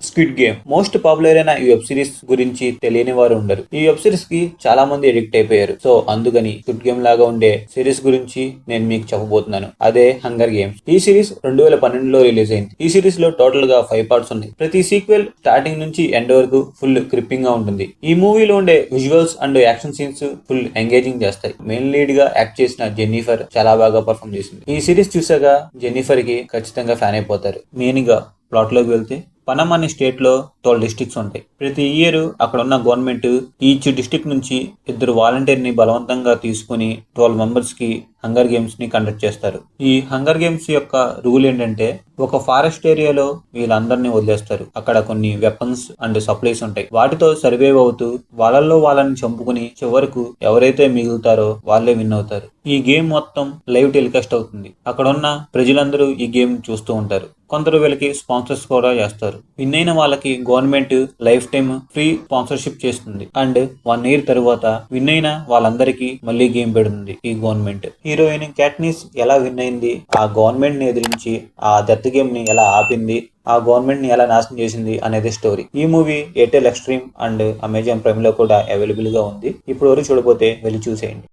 Squid game most popular అయిన ఈ web series గురించి తెలియని వారు ఉండరు. ఈ వెబ్ సిరీస్ కి చాలా మంది ఎడిక్ట్ అయిపోయారు. సో అందుకని స్క్విడ్ గేమ్ లాగా ఉండే సిరీస్ గురించి నేను మీకు చెప్పబోతున్నాను. అదే హంగర్ గేమ్స్. ఈ సిరీస్ 2012లో రిలీజ్ అయింది. ఈ సిరీస్ లో టోటల్ గా 5 పార్ట్స్ ఉన్నాయి. ప్రతి సీక్వెల్ స్టార్టింగ్ నుంచి ఎండ్ వరకు ఫుల్ క్రిప్పింగ్ గా ఉంటుంది. ఈ మూవీలో ఉండే visuals and action scenes full engaging చేస్తాయి. మెయిన్ లీడ్ గా యాక్ట్ చేసిన జెన్నిఫర్ చాలా బాగా పర్ఫామ్ చేసింది. ఈ సిరీస్ చూసాక జెన్నిఫర్ కి ఖచ్చితంగా ఫ్యాన్ అయిపోతారు. మెయిన్ గా ప్లాట్ లోకి వెళ్తే పనమ్ అనే స్టేట్ లో 12 డిస్ట్రిక్ట్స్ ఉంటాయి. ప్రతి ఇయర్ అక్కడ ఉన్న గవర్నమెంట్ ఈచ్ డిస్ట్రిక్ట్ నుంచి 2 వాలంటీర్ ని బలవంతంగా తీసుకుని 12 మెంబర్స్ కి హంగర్ గేమ్స్ ని కండక్ట్ చేస్తారు. ఈ హంగర్ గేమ్స్ యొక్క రూల్ ఏంటంటే ఒక ఫారెస్ట్ ఏరియాలో వీళ్ళందరినీ వదిలేస్తారు. అక్కడ కొన్ని వెపన్స్ అండ్ సప్లైస్ ఉంటాయి. వాటితో సర్వైవ్ అవుతూ వాళ్ళల్లో వాళ్ళని చంపుకుని చివరకు ఎవరైతే మిగులుతారో వాళ్ళే విన్ అవుతారు. ఈ గేమ్ మొత్తం లైవ్ టెలికాస్ట్ అవుతుంది. అక్కడ ఉన్న ప్రజలందరూ ఈ గేమ్ చూస్తూ ఉంటారు. కొందరు వీళ్ళకి స్పాన్సర్స్ కూడా చేస్తారు. విన్ అయిన వాళ్ళకి government life time free sponsorship చేస్తుంది. అండ్ 1 ఇయర్ తరువాత విన్ అయిన వాళ్ళందరికీ మళ్ళీ గేమ్ పెడుతుంది ఈ గవర్నమెంట్. హీరోయిన్ క్యాట్నిస్ ఎలా విన్ అయింది, ఆ గవర్నమెంట్ ని ఎదిరించి ఆ డెత్ గేమ్ ని ఎలా ఆపింది, ఆ గవర్నమెంట్ ని ఎలా నాశనం చేసింది అనేది స్టోరీ. ఈ movie Airtel extreme and Amazon prime లో కూడా అవైలబుల్ గా ఉంది. ఇప్పుడు వరకు చూడకపోతే వెళ్ళి చూసేయండి.